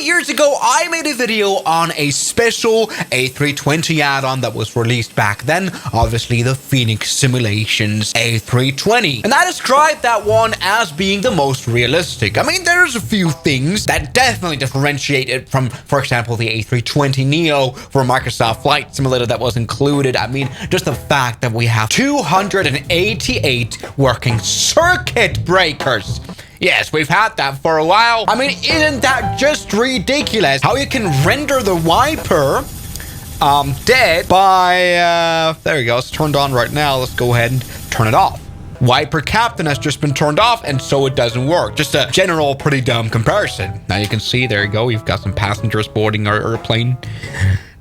years ago, I made a video on a special A320 add-on that was released back then, obviously the Fenix Simulations A320. And I described that one as being the most realistic. I mean, there's a few things that definitely differentiate it from, for example, the A320 Neo for Microsoft Flight Simulator that was included. I mean, just the fact that we have 288 working circuit breakers. Yes, we've had that for a while. I mean, isn't that just ridiculous? How you can render the wiper dead by, there we go, it's turned on right now. Let's go ahead and turn it off. Wiper captain has just been turned off, and so it doesn't work. Just a general pretty dumb comparison. Now you can see, there you go, we've got some passengers boarding our airplane.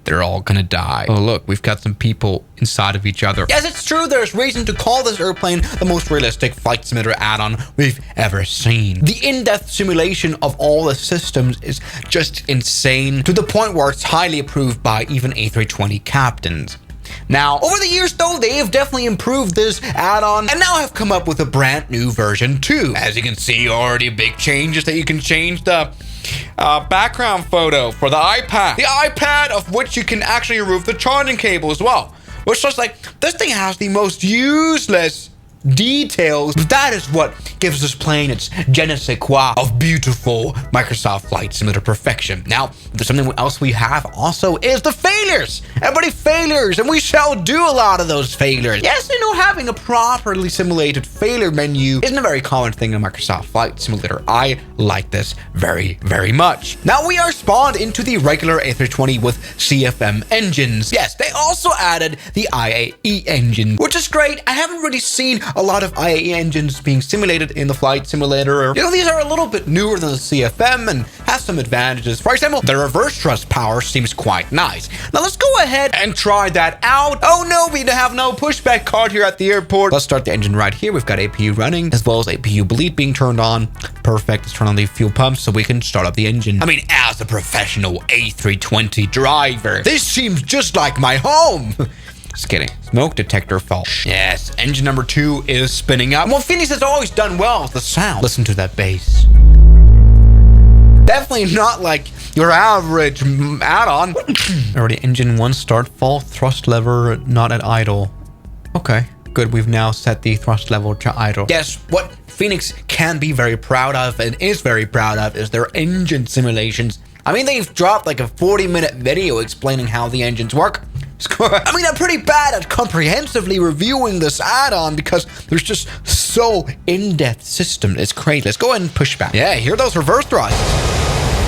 They're all gonna die. Oh, look, we've got some people inside of each other. Yes, it's true. There's reason to call this airplane the most realistic flight simulator add-on we've ever seen. The in-depth simulation of all the systems is just insane, to the point where it's highly approved by even A320 captains. Now, over the years though, they have definitely improved this add-on and now have come up with a brand new version too. As you can see, already big changes that you can change the background photo for the iPad. The iPad, of which you can actually remove the charging cable as well. Which is like, this thing has the most useless details. That is what gives this plane its je ne sais quoi of beautiful Microsoft Flight Simulator perfection. Now, there's something else we have also is the failures. Everybody failures, and we shall do a lot of those failures. Yes, you know, having a properly simulated failure menu isn't a very common thing in Microsoft Flight Simulator. I like this very, very much. Now, we are spawned into the regular A320 with CFM engines. Yes, they also added the IAE engine, which is great. I haven't really seen a lot of IAE engines being simulated in the flight simulator. You know, these are a little bit newer than the CFM and have some advantages. For example, the reverse thrust power seems quite nice. Now let's go ahead and try that out. Oh no, we have no pushback card here at the airport. Let's start the engine right here. We've got APU running as well as APU bleed being turned on. Perfect. Let's turn on the fuel pumps so we can start up the engine. I mean, as a professional A320 driver, this seems just like my home. Just kidding. Smoke detector fault. Yes, engine number 2 is spinning up. And what Phoenix has always done well is the sound. Listen to that bass. Definitely not like your average add-on. Already, engine 1 start, full thrust lever not at idle. Okay, good. We've now set the thrust level to idle. Yes, what Phoenix can be very proud of and is very proud of is their engine simulations. I mean, they've dropped like a 40-minute video explaining how the engines work. I mean, I'm pretty bad at comprehensively reviewing this add-on because there's just so in-depth system. It's crazy. Let's go ahead and push back. Yeah, hear those reverse thrusts.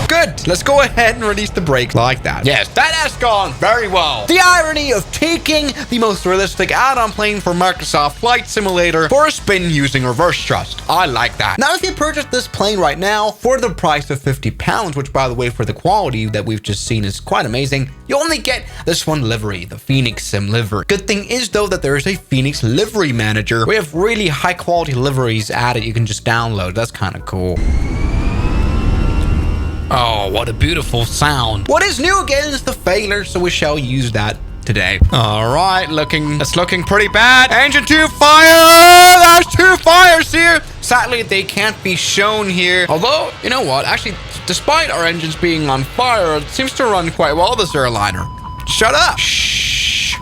Good. Let's go ahead and release the brake like that. Yes, that has gone very well. The irony of taking the most realistic add-on plane for Microsoft Flight Simulator for a spin using reverse thrust. I like that. Now, if you purchase this plane right now for the price of £50, which by the way, for the quality that we've just seen is quite amazing, you only get this one livery, the Fenix Sim livery. Good thing is though that there is a Fenix livery manager. We have really high quality liveries added. You can just download. That's kind of cool. Oh, what a beautiful sound. What is new again is the failure, so we shall use that today. All right, it's looking pretty bad. Engine 2 fire! There's 2 fires here. Sadly, they can't be shown here. Although, you know what? Actually, despite our engines being on fire, it seems to run quite well, this airliner. Shut up. Shh.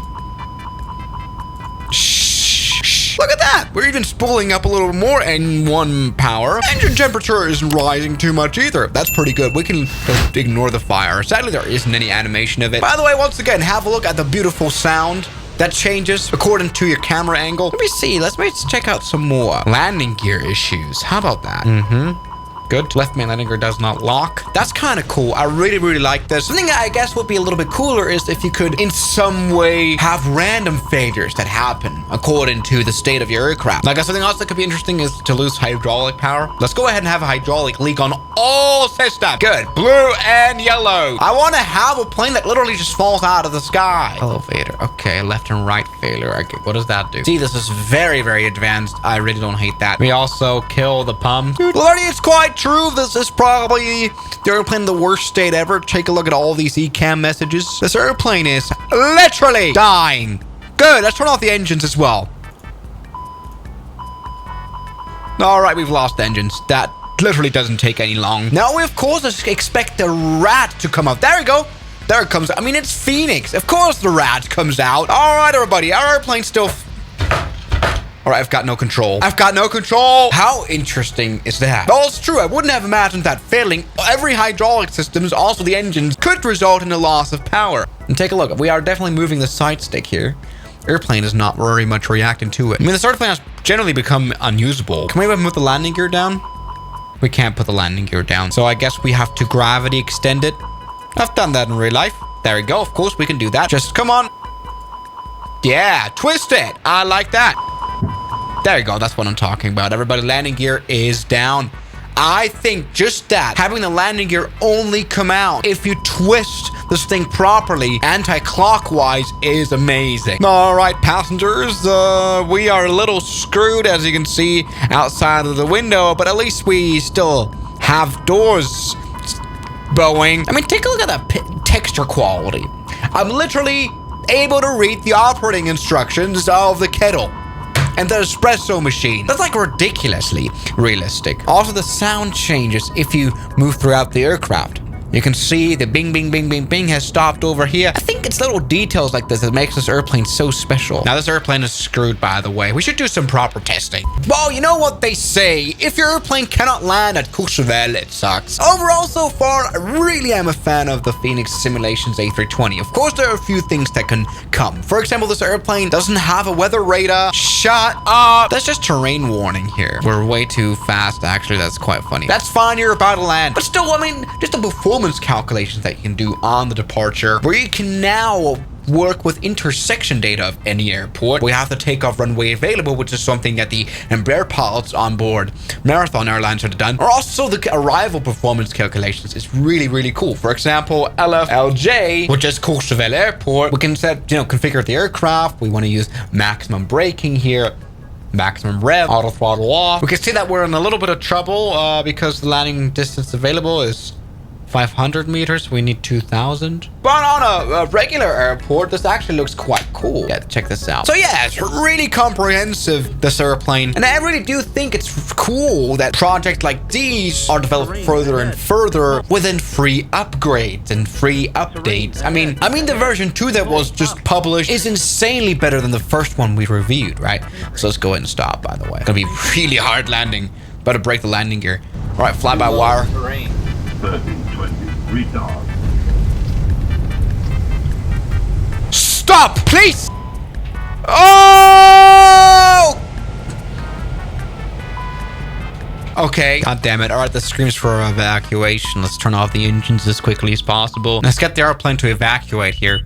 Look at that. We're even spooling up a little more N1 power. Engine temperature isn't rising too much either. That's pretty good. We can just ignore the fire. Sadly, there isn't any animation of it. By the way, once again, have a look at the beautiful sound that changes according to your camera angle. Let me see. Let's check out some more. Landing gear issues. How about that? Good. Left main landing gear does not lock. That's kind of cool. I really, really like this. Something I guess would be a little bit cooler is if you could in some way have random failures that happen according to the state of your aircraft. Like something else that could be interesting is to lose hydraulic power. Let's go ahead and have a hydraulic leak on all systems. Good. Blue and yellow. I want to have a plane that literally just falls out of the sky. Elevator. Okay, left and right failure. Okay, what does that do? See, this is very, very advanced. I really don't hate that. We also kill the pump. Lordy, it's quite true. This is probably the airplane in the worst state ever. Take a look at all these ECAM messages. This airplane is literally dying. Good. Let's turn off the engines as well. All right, we've lost engines. That literally doesn't take any long. Now we, of course, expect the rat to come out. There we go. There it comes. I mean, it's Phoenix. Of course the rat comes out. All right, everybody. Our airplane's still... All right, I've got no control. I've got no control. How interesting is that? Well, it's true. I wouldn't have imagined that failing every hydraulic systems, also the engines, could result in a loss of power. And take a look. We are definitely moving the side stick here. Airplane is not very much reacting to it. I mean, this airplane has generally become unusable. Can we even put the landing gear down? We can't put the landing gear down. So I guess we have to gravity extend it. I've done that in real life. There we go. Of course, we can do that. Just come on. Yeah, twist it. I like that. There you go. That's what I'm talking about. Everybody, landing gear is down. I think just that, having the landing gear only come out if you twist this thing properly anti-clockwise is amazing. All right, passengers, we are a little screwed, as you can see outside of the window, but at least we still have doors. Boeing. I mean, take a look at that texture quality. I'm literally able to read the operating instructions of the kettle and the espresso machine. That's like ridiculously realistic. Also, the sound changes if you move throughout the aircraft. You can see the bing, bing, bing, bing, bing has stopped over here. I think it's little details like this that makes this airplane so special. Now, this airplane is screwed, by the way. We should do some proper testing. Well, you know what they say. If your airplane cannot land at Courchevel, it sucks. Overall, so far, I really am a fan of the Fenix Simulations A320. Of course, there are a few things that can come. For example, this airplane doesn't have a weather radar. Shut up. That's just terrain warning here. We're way too fast, actually. That's quite funny. That's fine. You're about to land. But still, I mean, just the performance calculations that you can do on the departure, where you can now work with intersection data of any airport. We have the takeoff runway available, which is something that the Embraer pilots on board Marathon Airlines have done. Or also the arrival performance calculations is really, really cool. For example, LFLJ, which is Courchevel Airport, we can set, configure the aircraft. We want to use maximum braking here. Maximum rev, auto throttle off. We can see that we're in a little bit of trouble because the landing distance available is 500 meters. We need 2,000. But on a regular airport, this actually looks quite cool. Yeah, check this out. So yeah, it's really comprehensive, this airplane. And I really do think it's cool that projects like these are developed further and further within free upgrades and free updates. I mean, the version 2 that was just published is insanely better than the first one we reviewed, right? So let's go ahead and stop, by the way. It's gonna be really hard landing. Better break the landing gear. All right, fly by wire. 1320, retard. Stop, please! Oh! Okay. God damn it. All right, this screams for evacuation. Let's turn off the engines as quickly as possible. Let's get the airplane to evacuate here.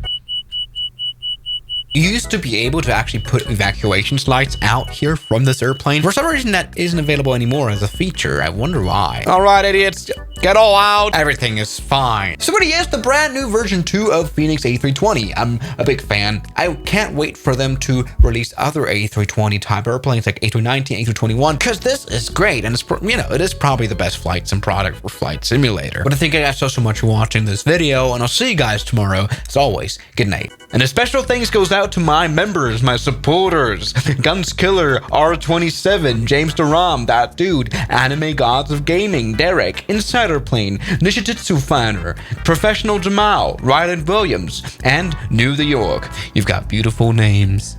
You used to be able to actually put evacuation lights out here from this airplane. For some reason, that isn't available anymore as a feature. I wonder why. All right, idiots, get all out. Everything is fine. So yes, the brand new version 2 of Fenix A320. I'm a big fan. I can't wait for them to release other A320 type airplanes like A319, A321, because this is great. And it's, it is probably the best flight sim product for Flight Simulator. But I thank you guys so much for watching this video, and I'll see you guys tomorrow. As always, good night. And a special thanks goes out to my members, my supporters, Guns Killer, R27, James Deram, that dude, Anime Gods of Gaming, Derek, Insider Plane, Nishijitsu Finder, Professional Jamal, Ryland Williams, and New the York. You've got beautiful names.